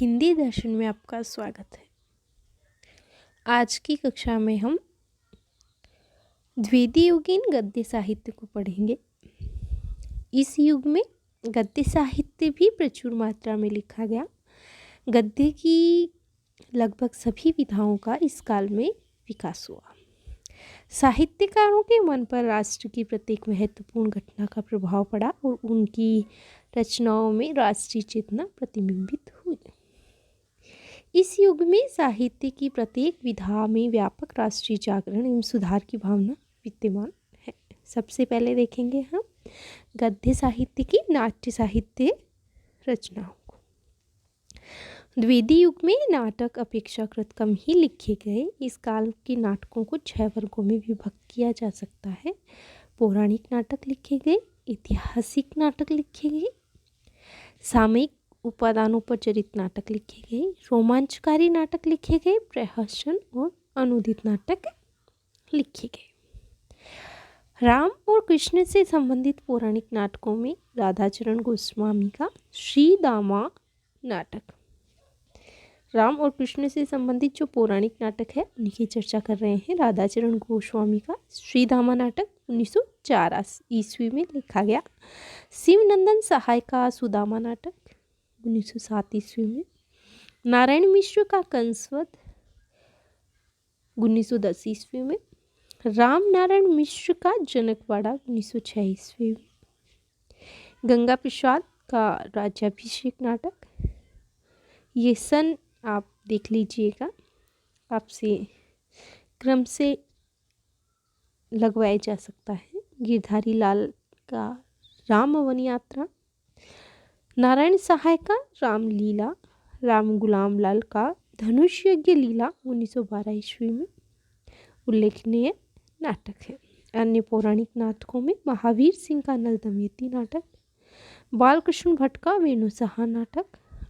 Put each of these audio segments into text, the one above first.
हिंदी दर्शन में आपका स्वागत है। आज की कक्षा में हम द्वितीयुगीन गद्य साहित्य को पढ़ेंगे। इस युग में गद्य साहित्य भी प्रचुर मात्रा में लिखा गया। गद्य की लगभग सभी विधाओं का इस काल में विकास हुआ। साहित्यकारों के मन पर राष्ट्र की प्रत्येक महत्वपूर्ण घटना का प्रभाव पड़ा और उनकी रचनाओं में राष्ट्रीय चेतना प्रतिबिंबित हुई। इस युग में साहित्य की प्रत्येक विधा में व्यापक राष्ट्रीय जागरण एवं सुधार की भावना विद्यमान है। सबसे पहले देखेंगे हम गद्य साहित्य की नाट्य साहित्य रचनाओं को। द्वितीय युग में नाटक अपेक्षाकृत कम ही लिखे गए। इस काल के नाटकों को 6 वर्गों में विभक्त किया जा सकता है। पौराणिक नाटक लिखे गए, ऐतिहासिक नाटक लिखे गए, सामयिक उपादानों पर चरित नाटक लिखे गए, रोमांचकारी नाटक लिखे गए, प्रहसन और अनुदित नाटक लिखे गए। राम और कृष्ण से संबंधित पौराणिक नाटकों में राधाचरण गोस्वामी का श्री दामा नाटक, राम और कृष्ण से संबंधित जो पौराणिक नाटक है उनकी चर्चा कर रहे हैं। राधाचरण गोस्वामी का श्री दामा नाटक 1904 ईस्वी में लिखा गया। शिवनंदन सहाय का सुदामा नाटक 1907 ईस्वी में। नारायण मिश्र का कंसवध 1910 ईस्वी में। राम नारायण मिश्र का जनकवाड़ा 1906 ईस्वी में। गंगा प्रसाद का राज्याभिषेक नाटक, ये सन आप देख लीजिएगा, आपसे क्रम से लगवाया जा सकता है। गिरधारी लाल का राम वन यात्रा, नारायण सहाय का रामलीला, राम गुलाम लाल का धनुष यज्ञ लीला 1912 ईस्वी में उल्लेखनीय नाटक है। अन्य पौराणिक नाटकों में महावीर सिंह का नल दमयंती नाटक, बालकृष्ण भट्ट का वेणुसहा नाटक,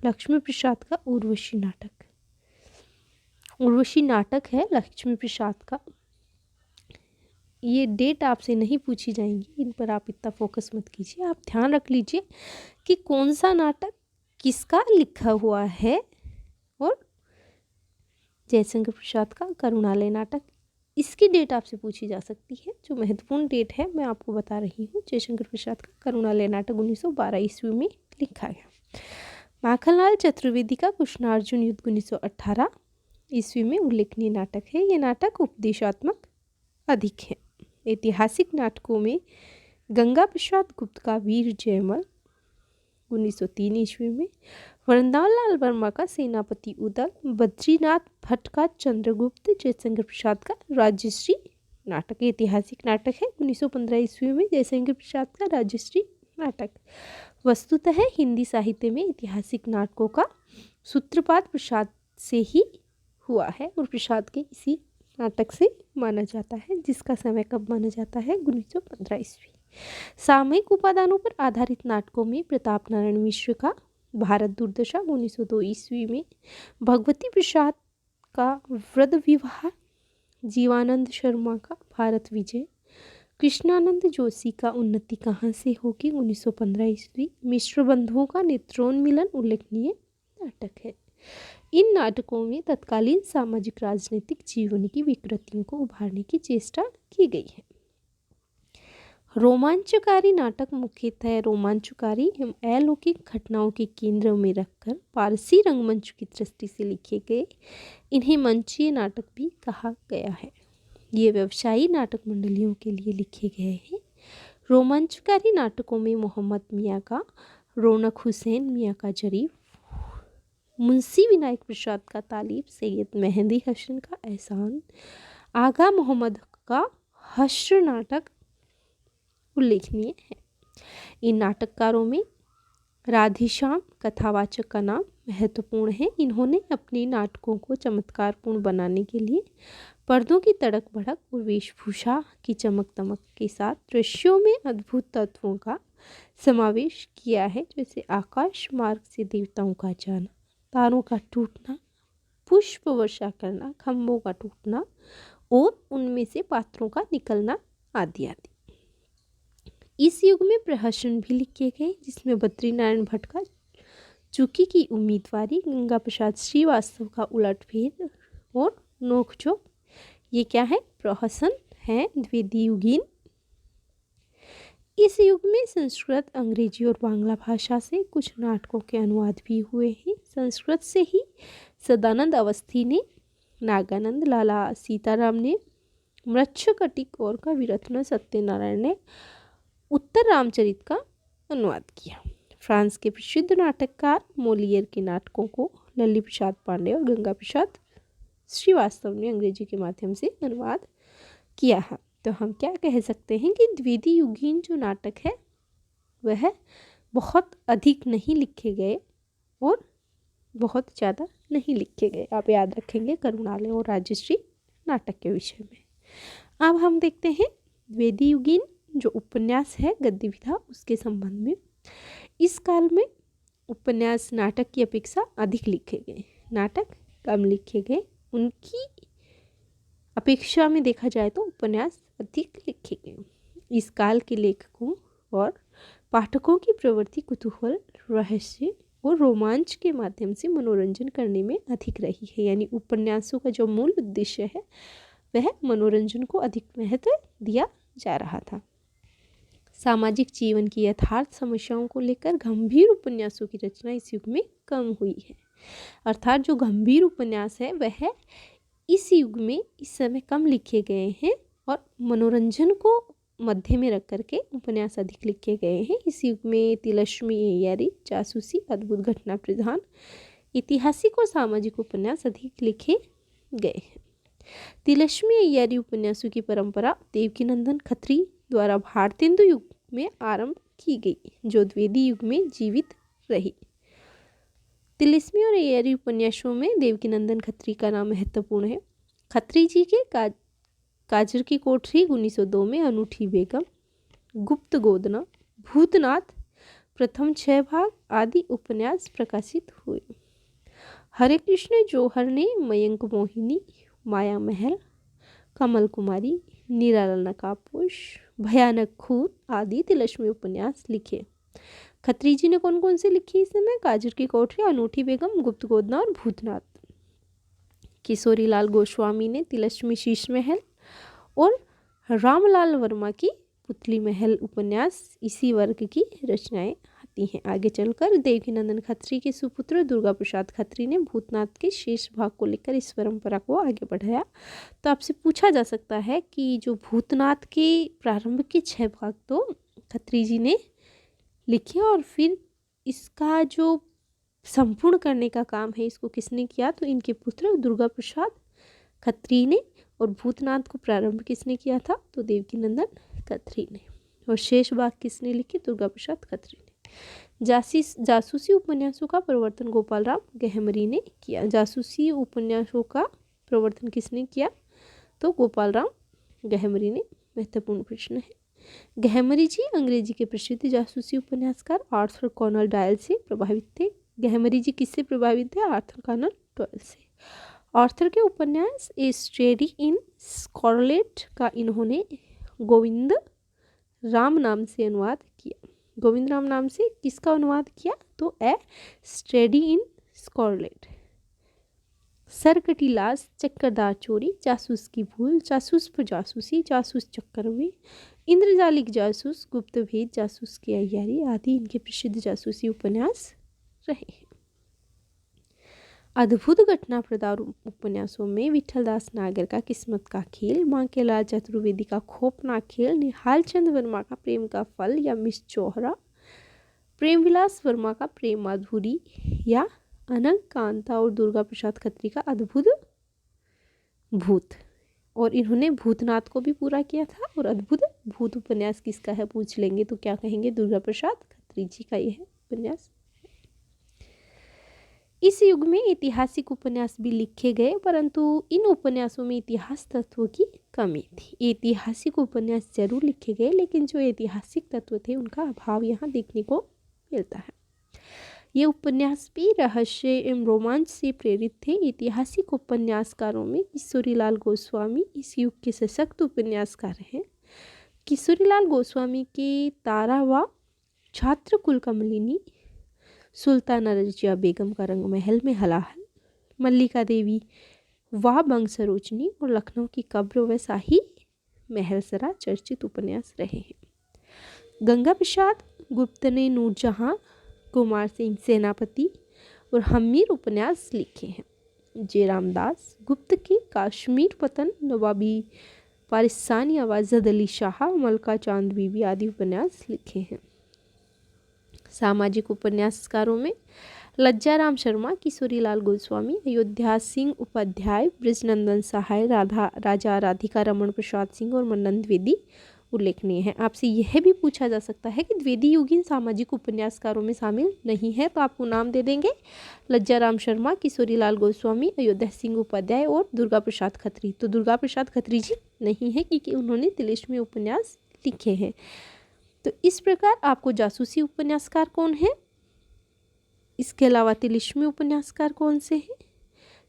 लक्ष्मी प्रसाद का उर्वशी नाटक, उर्वशी नाटक है लक्ष्मी प्रसाद का। ये डेट आपसे नहीं पूछी जाएंगी, इन पर आप इतना फोकस मत कीजिए। आप ध्यान रख लीजिए कि कौन सा नाटक किसका लिखा हुआ है। और जयशंकर प्रसाद का करुणालय नाटक, इसकी डेट आपसे पूछी जा सकती है। जो महत्वपूर्ण डेट है मैं आपको बता रही हूँ। जयशंकर प्रसाद का करुणालय नाटक 1912 ईस्वी में लिखा गया। माखनलाल चतुर्वेदी का कृष्णार्जुन युद्ध 1918 ईस्वी में उल्लेखनीय नाटक है। ये नाटक उपदेशात्मक अधिक है। ऐतिहासिक नाटकों में गंगा प्रसाद गुप्त का वीर जयमल 1903 ईस्वी में। वृंदावन लाल वर्मा का सेनापति उदल, बद्रीनाथ भट्ट का चंद्रगुप्त, जयशंकर प्रसाद का राजश्री नाटक ऐतिहासिक नाटक है 1915 ईस्वी में। जयशंकर प्रसाद का राजश्री नाटक। वस्तुतः हिंदी साहित्य में ऐतिहासिक नाटकों का सूत्रपात प्रसाद से ही हुआ है और प्रसाद के इसी नाटक से माना जाता है, जिसका समय कब माना जाता है 1915 ईस्वी। सामयिक उपादानों पर आधारित नाटकों में प्रताप नारायण मिश्र का भारत दुर्दशा 1902 ईस्वी में, भगवती प्रसाद का वृद्ध विवाह, जीवानंद शर्मा का भारत विजय, कृष्णानंद जोशी का उन्नति कहाँ से होगी 1915 ईस्वी, मिश्र बंधुओं का नेत्रोन्मिलन उल्लेखनीय नाटक है। इन नाटकों में तत्कालीन सामाजिक राजनीतिक जीवन की विकृतियों को उभारने की चेष्टा की गई है। रोमांचकारी नाटक मुख्यतः रोमांचकारी एवं अलौकिक घटनाओं के केंद्र में रखकर पारसी रंगमंच की दृष्टि से लिखे गए। इन्हें मंचीय नाटक भी कहा गया है। ये व्यवसायी नाटक मंडलियों के लिए लिखे गए हैं। रोमांचकारी नाटकों में मोहम्मद मियाँ का रौनक हुसैन मियाँ का जरीफ, मुंशी विनायक प्रसाद का तालिब, सैयद मेहंदी हसन का एहसान, आगा मोहम्मद का हश्र नाटक उल्लेखनीय है। इन नाटककारों में राधेश्याम कथावाचक का नाम महत्वपूर्ण है। इन्होंने अपने नाटकों को चमत्कारपूर्ण बनाने के लिए पर्दों की तड़क भड़क और वेशभूषा की चमक दमक के साथ दृश्यों में अद्भुत तत्वों का समावेश किया है, जैसे आकाश मार्ग से देवताओं का जाना, तारों का टूटना, पुष्प वर्षा करना, खंभों का टूटना और उनमें से पात्रों का निकलना आदि आदि। इस युग में प्रहसन भी लिखे गए, जिसमें बद्रीनारायण भट्ट का चूकी की उम्मीदवारी, गंगा प्रसाद श्रीवास्तव का उलटफेर और नोकझोंक। ये क्या है? प्रहसन है द्वितीयुगीन। इस युग में संस्कृत, अंग्रेजी और बांग्ला भाषा से कुछ नाटकों के अनुवाद भी हुए हैं। संस्कृत से ही सदानंद अवस्थी ने, नागानंद, लाला सीताराम ने, मृच्छकटिक और कविरत्न सत्यनारायण ने उत्तर रामचरित का अनुवाद किया। फ्रांस के प्रसिद्ध नाटककार मोलियर के नाटकों को लल्ली प्रसाद पांडे और गंगा प्रसाद श्रीवास्तव ने अंग्रेजी के माध्यम से अनुवाद किया है। तो हम क्या कह सकते हैं कि द्वितीयुगीन जो नाटक है वह बहुत अधिक नहीं लिखे गए और बहुत ज़्यादा नहीं लिखे गए। आप याद रखेंगे करुणालय और राजश्री नाटक के विषय में। अब हम देखते हैं द्वितीयुगीन जो उपन्यास है गद्य विधा, उसके संबंध में। इस काल में उपन्यास नाटक की अपेक्षा अधिक लिखे गए, नाटक कम लिखे गए। उनकी अपेक्षा में देखा जाए तो उपन्यास अधिक लिखे गए। इस काल के लेखकों और पाठकों की प्रवृत्ति कुतूहल, रहस्य और रोमांच के माध्यम से मनोरंजन करने में अधिक रही है। यानी उपन्यासों का जो मूल उद्देश्य है वह मनोरंजन को अधिक महत्व दिया जा रहा था। सामाजिक जीवन की यथार्थ समस्याओं को लेकर गंभीर उपन्यासों की रचना इस युग में कम हुई है। अर्थात जो गंभीर उपन्यास है वह इस युग में इस समय कम लिखे गए हैं और मनोरंजन को मध्य में रख करके उपन्यास अधिक लिखे गए हैं। इस युग में तिलस्मी अय्यारी, जासूसी, अद्भुत घटना प्रधान, ऐतिहासिक और सामाजिक उपन्यास अधिक लिखे गए हैं। तिलस्मी अय्यारी उपन्यासों की परंपरा देवकीनंदन खत्री द्वारा भारतेंदु युग में आरंभ की गई, जो द्वितीय युग में जीवित रही। तिलिस्मी और अय्यारी उपन्यासों में देवकीनंदन खत्री का नाम महत्वपूर्ण है। खत्री जी के काजर की कोठरी 1902 में, अनूठी बेगम, गुप्त गोदना, भूतनाथ प्रथम 6 भाग आदि उपन्यास प्रकाशित हुए। हरे कृष्ण जौहर ने मयंक मोहिनी, माया महल, कमल कुमारी, निराला नकाबपोश, भयानक खून आदि तिलस्मी उपन्यास लिखे। खत्री जी ने कौन कौन से लिखे इस समय? काजर की कोठरी, अनूठी बेगम, गुप्त गोदना और भूतनाथ। किशोरीलाल गोस्वामी ने तिलस्मी शीश महल और रामलाल वर्मा की पुतली महल उपन्यास इसी वर्ग की रचनाएं आती हैं। आगे चलकर देवकीनंदन खत्री के सुपुत्र दुर्गा प्रसाद खत्री ने भूतनाथ के शेष भाग को लेकर इस परंपरा को आगे बढ़ाया। तो आपसे पूछा जा सकता है कि जो भूतनाथ के प्रारंभ के 6 भाग तो खत्री जी ने लिखे और फिर इसका जो संपूर्ण करने का काम है इसको किसने किया? तो इनके पुत्र दुर्गा प्रसाद खत्री ने। और भूतनाथ को प्रारंभ किसने किया था? तो देवकीनंदन खत्री ने। और शेष भाग किसने लिखे? दुर्गा प्रसाद खत्री ने। जासूसी उपन्यासों का प्रवर्तन गोपाल राम गहमरी ने किया। जासूसी उपन्यासों का प्रवर्तन किसने किया? तो गोपाल राम गहमरी ने। महत्वपूर्ण प्रश्न है। गहमरी जी अंग्रेजी के प्रसिद्ध जासूसी उपन्यासकार आर्थर कॉनन डॉयल से प्रभावित थे। गहमरी जी किससे प्रभावित थे? आर्थर कॉनन डॉयल से। आर्थर के उपन्यास ए स्टडी इन स्कारलेट का इन्होंने गोविंद राम नाम से अनुवाद किया। गोविंद राम नाम से किसका अनुवाद किया? तो ए स्टडी इन स्कारलेट। सरकटी लाश, चक्करदार चोरी, जासूस की भूल, जासूस पर जासूसी, जासूस चक्कर में, इंद्रजालिक जासूस, गुप्त भेद, जासूस की अय्यारी आदि इनके प्रसिद्ध जासूसी उपन्यास रहे हैं। अद्भुत घटना प्रदान उपन्यासों में विठलदास नागर का किस्मत का खेल, बांकेलाल चतुर्वेदी का खौफनाक खेल, निहाल चंद वर्मा का प्रेम का फल या मिस चौहरा, प्रेमविलास वर्मा का प्रेम माधुरी या अनंग कांता और दुर्गा प्रसाद खत्री का अद्भुत भूत। और इन्होंने भूतनाथ को भी पूरा किया था। और अद्भुत भूत उपन्यास किसका है पूछ लेंगे तो क्या कहेंगे? दुर्गा प्रसाद खत्री जी का यह उपन्यास। इस युग में ऐतिहासिक उपन्यास भी लिखे गए, परंतु इन उपन्यासों में इतिहास तत्वों की कमी थी। ऐतिहासिक उपन्यास जरूर लिखे गए लेकिन जो ऐतिहासिक तत्व थे उनका अभाव यहाँ देखने को मिलता है। ये उपन्यास भी रहस्य एवं रोमांच से प्रेरित थे। ऐतिहासिक उपन्यासकारों में किशोरीलाल गोस्वामी इस युग के सशक्त उपन्यासकार हैं। किशोरीलाल गोस्वामी के तारा व छात्र कुल कमलिनी, सुल्ताना रजिया बेगम का रंग महल में हलाहल, मल्लिका देवी, वाह बंग सरोजनी और लखनऊ की कब्र व शाही महलसरा चर्चित उपन्यास रहे हैं। गंगा प्रसाद गुप्त ने नूरजहां, कुमार सिंह सेनापति और हमीर उपन्यास लिखे हैं। जयराम दास गुप्त के कश्मीर पतन, नवाबी पारिस्तानी, आवाज़द अली शाह, मलका चांद बीबी आदि उपन्यास लिखे हैं। सामाजिक उपन्यासकारों में लज्जाराम शर्मा, किशोरीलाल गोस्वामी, अयोध्या सिंह उपाध्याय, ब्रजनंदन सहाय, राजा राधिका रमन प्रसाद सिंह और मन्नन द्विवेदी उल्लेखनीय है। आपसे यह भी पूछा जा सकता है कि द्विवेदी युगीन सामाजिक उपन्यासकारों में शामिल नहीं है, तो आपको नाम दे देंगे लज्जाराम शर्मा, किशोरीलाल गोस्वामी, अयोध्या सिंह उपाध्याय और दुर्गा प्रसाद खत्री। तो दुर्गा प्रसाद खत्री जी नहीं है क्योंकि उन्होंने तिलिस्मी उपन्यास लिखे हैं। तो इस प्रकार आपको जासूसी उपन्यासकार कौन है, इसके अलावा तिलिस्मी उपन्यासकार कौन से हैं,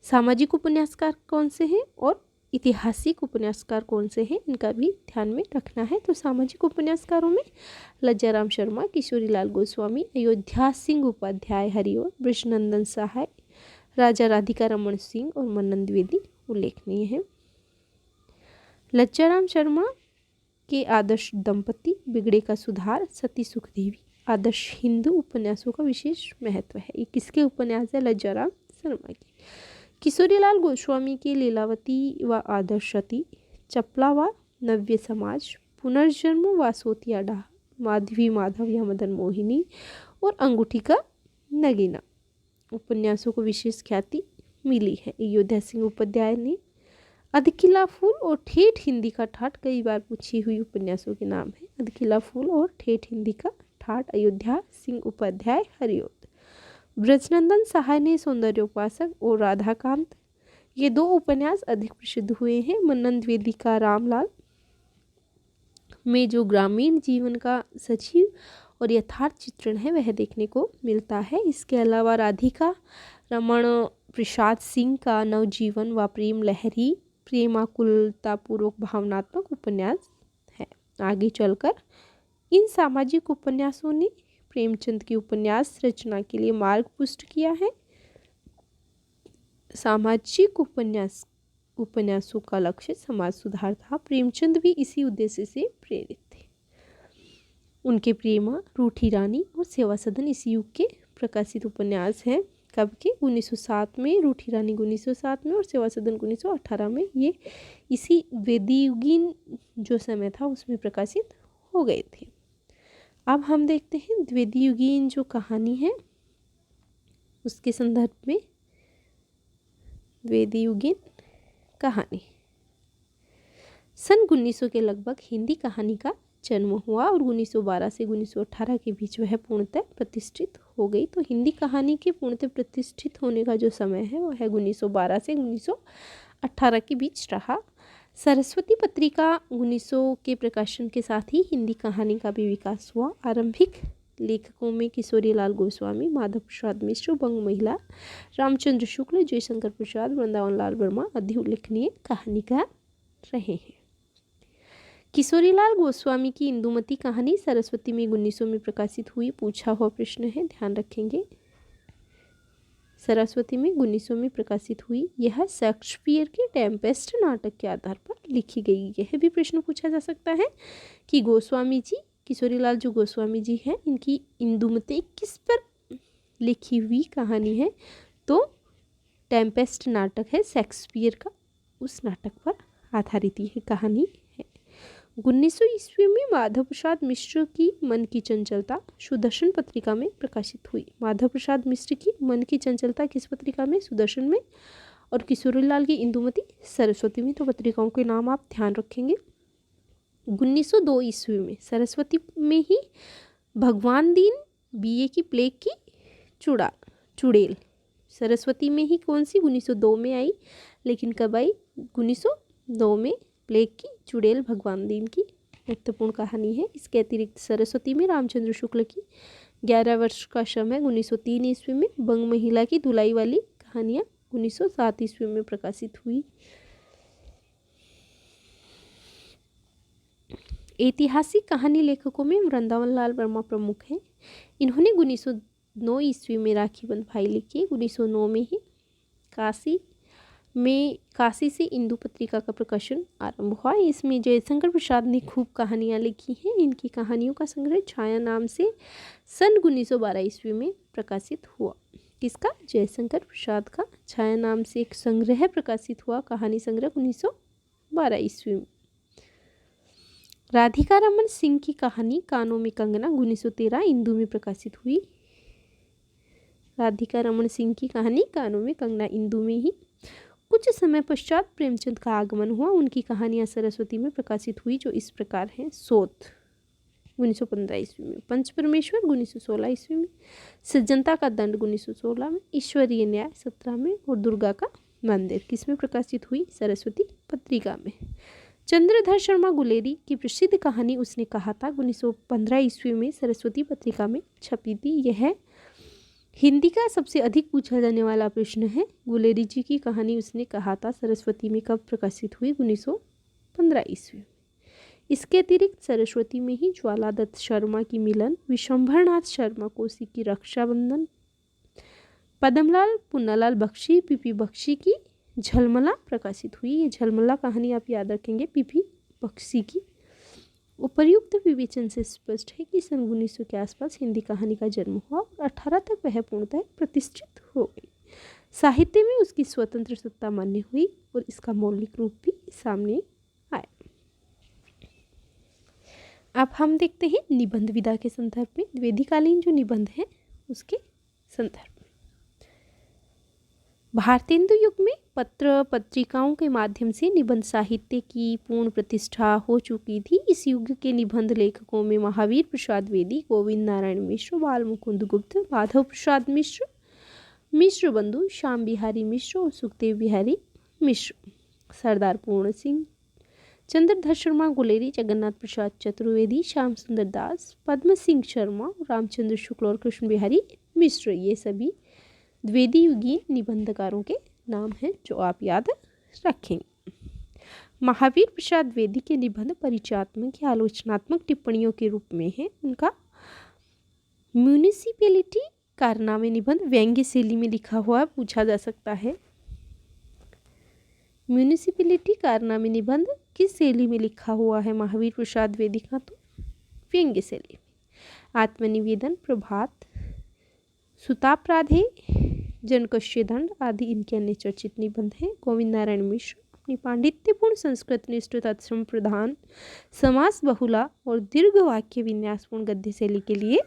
सामाजिक उपन्यासकार कौन से हैं और ऐतिहासिक उपन्यासकार कौन से हैं, इनका भी ध्यान में रखना है। तो सामाजिक उपन्यासकारों में लज्जाराम शर्मा, किशोरीलाल गोस्वामी, अयोध्या सिंह उपाध्याय हरिओं, ब्रजनंदन सहाय, राजा राधिका रमन सिंह और मन्नन द्विवेदी उल्लेखनीय हैं। लज्जाराम शर्मा के आदर्श दंपति, बिगड़े का सुधार, सती सुखदेवी आदर्श हिंदू उपन्यासों का विशेष महत्व है। ये किसके उपन्यास है, लज्जाराम शर्मा के। किशोरीलाल गोस्वामी के लीलावती व आदर्शती, चपला व नव्य समाज, पुनर्जन्म व सोतिया डाह, माधवी माधव या मदन मोहिनी और अंगूठी का नगीना उपन्यासों को विशेष ख्याति मिली है। अयोध्या सिंह उपाध्याय ने अधकिला फूल और ठेठ हिंदी का ठाठ, कई बार पूछी हुई उपन्यासों के नाम है। अधकिला फूल और ठेठ हिंदी का ठाठ, अयोध्या सिंह उपाध्याय हरिओं। ब्रजनंदन सहाय ने सौंदर्योपासक और राधाकांत, ये दो उपन्यास अधिक प्रसिद्ध हुए हैं। मन्नन द्विवेदी का रामलाल में जो ग्रामीण जीवन का सजीव और यथार्थ चित्रण है वह देखने को मिलता है। इसके अलावा राधिका रमण प्रसाद सिंह का नवजीवन व प्रेम लहरी प्रेमाकुलतापूर्वक भावनात्मक उपन्यास है। आगे चलकर इन सामाजिक उपन्यासों ने प्रेमचंद की उपन्यास रचना के लिए मार्ग पुष्ट किया है। सामाजिक उपन्यासों का लक्ष्य समाज सुधार था। प्रेमचंद भी इसी उद्देश्य से प्रेरित थे। उनके प्रेमा, रूठी रानी और सेवा सदन इस युग के प्रकाशित उपन्यास हैं। कब के, 1907 में, रूठी रानी 1907 में और सेवा सदन 1918 में। ये इसी द्विवेदीयुगीन जो समय था उसमें प्रकाशित हो गए थे। अब हम देखते हैं द्विवेदीयुगीन जो कहानी है उसके संदर्भ में। द्विवेदीयुगीन कहानी सन 1900 के लगभग हिंदी कहानी का जन्म हुआ और 1912 से 1918 के बीच वह पूर्णतः प्रतिष्ठित हो गई। तो हिंदी कहानी के पूर्णतः प्रतिष्ठित होने का जो समय है वह है 1912 से 1918 के बीच रहा। सरस्वती पत्रिका 1900 के प्रकाशन के साथ ही हिंदी कहानी का भी विकास हुआ। आरंभिक लेखकों में किशोरीलाल गोस्वामी, माधव प्रसाद मिश्र, बंग महिला, रामचंद्र शुक्ल, जयशंकर प्रसाद, वृंदावन लाल वर्मा आदि उल्लेखनीय कहानीकार रहे हैं। किशोरीलाल गोस्वामी की इंदुमती कहानी सरस्वती में 1900 में प्रकाशित हुई। पूछा हुआ प्रश्न है, ध्यान रखेंगे। सरस्वती में 1900 में प्रकाशित हुई। यह शेक्सपियर के टेम्पेस्ट नाटक के आधार पर लिखी गई। यह भी प्रश्न पूछा जा सकता है कि गोस्वामी जी, किशोरीलाल जो गोस्वामी जी हैं, इनकी इंदुमती किस पर लिखी हुई कहानी है। तो टेम्पेस्ट नाटक है शेक्सपियर का, उस नाटक पर आधारित यह कहानी है। 1900 ईस्वी में माधव प्रसाद मिश्र की मन की चंचलता सुदर्शन पत्रिका में प्रकाशित हुई। माधव प्रसाद मिश्र की मन की चंचलता किस पत्रिका में, सुदर्शन में, और किशोरीलाल की इंदुमती सरस्वती में। तो पत्रिकाओं के नाम आप ध्यान रखेंगे। 1902 ईस्वी में सरस्वती में ही भगवान दीन बीए की प्लेग की चुड़ैल सरस्वती में ही कौन सी, 1902 में आई। लेकिन कब आई, 1902 में प्लेग की चुड़ैल भगवान दीन की महत्वपूर्ण कहानी है। इसके अतिरिक्त सरस्वती में रामचंद्र शुक्ल की 11 वर्ष का समय 1903 ईस्वी में, बंग महिला की धुलाई वाली कहानियाँ 1907 ईस्वी में प्रकाशित हुई। ऐतिहासिक कहानी लेखकों में वृंदावन लाल वर्मा प्रमुख हैं। इन्होंने 1909 ईस्वी में राखी बंधवाई लिखी 1909 में ही। काशी से इंदु पत्रिका का प्रकाशन आरंभ हुआ। इसमें जयशंकर प्रसाद ने खूब कहानियाँ लिखी हैं। इनकी कहानियों का संग्रह छाया नाम से सन 1912 ईस्वी में प्रकाशित हुआ। किसका? जयशंकर प्रसाद का छाया नाम से एक संग्रह प्रकाशित हुआ, कहानी संग्रह 1912 ईस्वी में। राधिका रमन सिंह की कहानी कानों में कंगना 1913 इंदु में प्रकाशित हुई। राधिका रमन सिंह की कहानी कानों में कंगना इंदु में ही। कुछ समय पश्चात प्रेमचंद का आगमन हुआ। उनकी कहानियां सरस्वती में प्रकाशित हुई, जो इस प्रकार हैं। सोत 1915 ईस्वी में, पंच परमेश्वर 1916 ईस्वी में, सज्जनता का दंड 1916 में, ईश्वरीय न्याय 17 में और दुर्गा का मंदिर किसमें प्रकाशित हुई? सरस्वती पत्रिका में। चंद्रधर शर्मा गुलेरी की प्रसिद्ध कहानी उसने कहा था 1915 ईस्वी में सरस्वती पत्रिका में छपी थी। यह हिंदी का सबसे अधिक पूछा जाने वाला प्रश्न है। गुलेरी जी की कहानी उसने कहा था सरस्वती में कब प्रकाशित हुई? 1915 ईस्वी में। इसके अतिरिक्त सरस्वती में ही ज्वाला दत्त शर्मा की मिलन, विशंभरनाथ शर्मा कोसी की रक्षाबंधन, पद्मलाल पुन्नालाल बख्शी पीपी बख्शी की झलमला प्रकाशित हुई। ये झलमला कहानी आप याद रखेंगे, पीपी बख्शी की। उपर्युक्त विवेचन से स्पष्ट है कि सन 1900 के आसपास हिंदी कहानी का जन्म हुआ और 18 तक वह पूर्णतः प्रतिष्ठित हो गई। साहित्य में उसकी स्वतंत्र सत्ता मान्य हुई और इसका मौलिक रूप भी सामने आया। अब हम देखते हैं निबंध विधा के संदर्भ में, द्विवेदीकालीन जो निबंध हैं उसके संदर्भ में। भारतेंदु युग में पत्र पत्रिकाओं के माध्यम से निबंध साहित्य की पूर्ण प्रतिष्ठा हो चुकी थी। इस युग के निबंध लेखकों में महावीर प्रसाद द्विवेदी, गोविंद नारायण मिश्र, बाल मुकुंद गुप्त, माधव प्रसाद मिश्र, मिश्र बंधु, श्याम बिहारी मिश्र और सुखदेव बिहारी मिश्र, सरदार पूर्ण सिंह, चंद्रधर शर्मा गुलेरी, जगन्नाथ प्रसाद चतुर्वेदी, श्याम सुंदर दास, पद्म सिंह शर्मा, रामचंद्र शुक्ल और कृष्ण बिहारी मिश्र, ये सभी द्विवेदी युगीन निबंधकारों के नाम हैं जो आप याद रखेंगे। महावीर प्रसाद द्विवेदी के निबंध परिचयात्मक या आलोचनात्मक टिप्पणियों के रूप में है। उनका म्यूनिसिपैलिटी कारनामे निबंध व्यंग्य शैली में लिखा हुआ पूछा जा सकता है। म्यूनिसिपैलिटी कारनामे निबंध किस शैली में लिखा हुआ है महावीर प्रसाद द्विवेदी का? तो व्यंग्य शैली में। आत्मनिवेदन, प्रभात, सुतापराधे, जनकष्य दंड आदि इनके अन्य चर्चित निबंध हैं। गोविंद नारायण मिश्र अपनी पांडित्यपूर्ण संस्कृत निष्ठ तत्सम प्रधान समास बहुला और दीर्घ वाक्य विन्यासपूर्ण गद्य शैली के लिए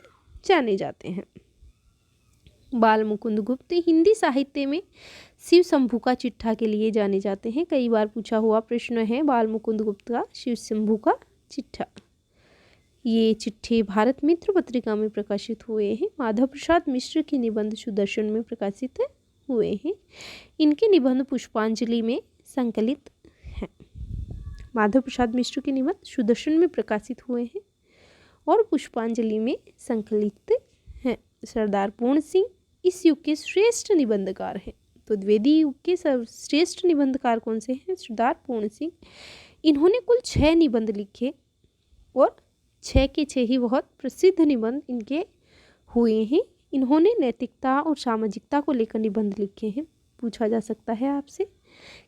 जाने जाते हैं। बाल मुकुंद गुप्त हिंदी साहित्य में शिव शंभू का चिट्ठा के लिए जाने जाते हैं। कई बार पूछा हुआ प्रश्न है बाल मुकुंद गुप्त का शिव शंभू का चिट्ठा। ये चिट्ठे भारत मित्र पत्रिका में प्रकाशित हुए हैं। माधव प्रसाद मिश्र के निबंध सुदर्शन में प्रकाशित हुए हैं। इनके निबंध पुष्पांजलि में संकलित हैं। माधव प्रसाद मिश्र के निबंध सुदर्शन में प्रकाशित हुए हैं और पुष्पांजलि में संकलित हैं। सरदार पूर्ण सिंह इस युग के श्रेष्ठ निबंधकार हैं। तो द्विवेदी युग के श्रेष्ठ निबंधकार कौन से हैं? सरदार पूर्ण सिंह। इन्होंने कुल 6 निबंध लिखे और 6 के 6 ही बहुत प्रसिद्ध निबंध इनके हुए हैं। इन्होंने नैतिकता और सामाजिकता को लेकर निबंध लिखे हैं। पूछा जा सकता है आपसे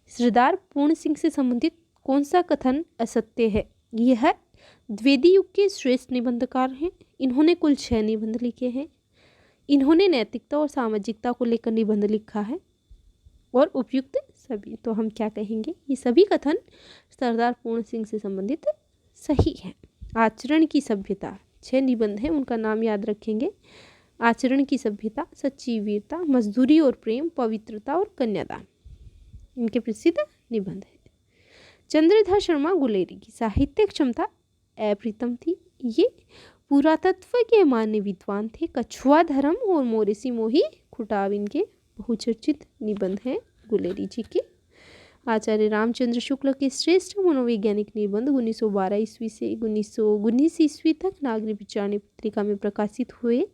सरदार पूर्ण सिंह से संबंधित कौन सा कथन असत्य है? यह द्विवेदी युग के श्रेष्ठ निबंधकार हैं। इन्होंने कुल 6 निबंध लिखे हैं। इन्होंने नैतिकता और सामाजिकता को लेकर निबंध लिखा है और उपयुक्त सभी। तो हम क्या कहेंगे? ये सभी कथन सरदार पूर्ण सिंह से संबंधित सही है। आचरण की सभ्यता 6 निबंध हैं, उनका नाम याद रखेंगे। आचरण की सभ्यता, सच्ची वीरता, मजदूरी और प्रेम, पवित्रता और कन्यादान इनके प्रसिद्ध निबंध हैं। चंद्रधर शर्मा गुलेरी की साहित्यिक क्षमता अप्रतिम थी। ये पुरातत्व के मान्य विद्वान थे। कछुआ धर्म और मोरेसी मोही खुटाव इनके बहुचर्चित निबंध हैं गुलेरी जी के। आचार्य रामचंद्र शुक्ल के श्रेष्ठ मनोवैज्ञानिक निबंध 1912 ईस्वी से 1919 ईस्वी तक नागरिक विचारणी पत्रिका में प्रकाशित हुए।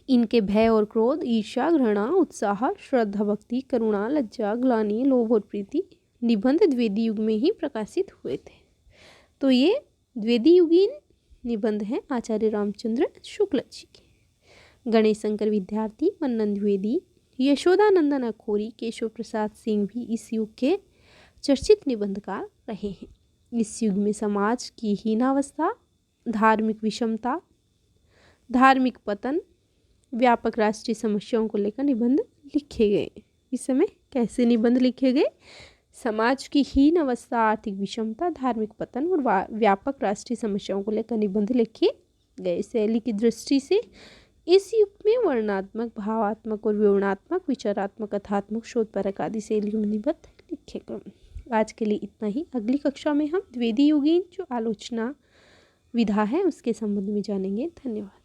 इनके भय और क्रोध, ईर्ष्या, घृणा, उत्साह, श्रद्धा, भक्ति, करुणा, लज्जा, ग्लानि, लोभ और प्रीति निबंध द्विवेदी युग में ही प्रकाशित हुए थे। तो ये द्विवेदी युगीन निबंध हैं आचार्य रामचंद्र शुक्ल जी के। गणेश शंकर विद्यार्थी, मनन द्विवेदी, यशोदानंदन अखोरी, केशव प्रसाद सिंह भी इस युग के चर्चित निबंधकार रहे हैं। इस युग में समाज की हीनावस्था, धार्मिक विषमता, धार्मिक पतन, व्यापक राष्ट्रीय समस्याओं को लेकर निबंध लिखे गए। इस समय कैसे निबंध लिखे गए? समाज की हीन अवस्था, आर्थिक विषमता, धार्मिक पतन और व्यापक राष्ट्रीय समस्याओं को लेकर निबंध लिखे गए। शैली की दृष्टि से इस युग में वर्णनात्मक, भावात्मक और विवरणात्मक, विचारात्मक, कथात्मक, शोधपरक आदि शैलियों में निबंध लिखे गए। आज के लिए इतना ही। अगली कक्षा में हम द्विवेदी युगीन जो आलोचना विधा है उसके संबंध में जानेंगे। धन्यवाद।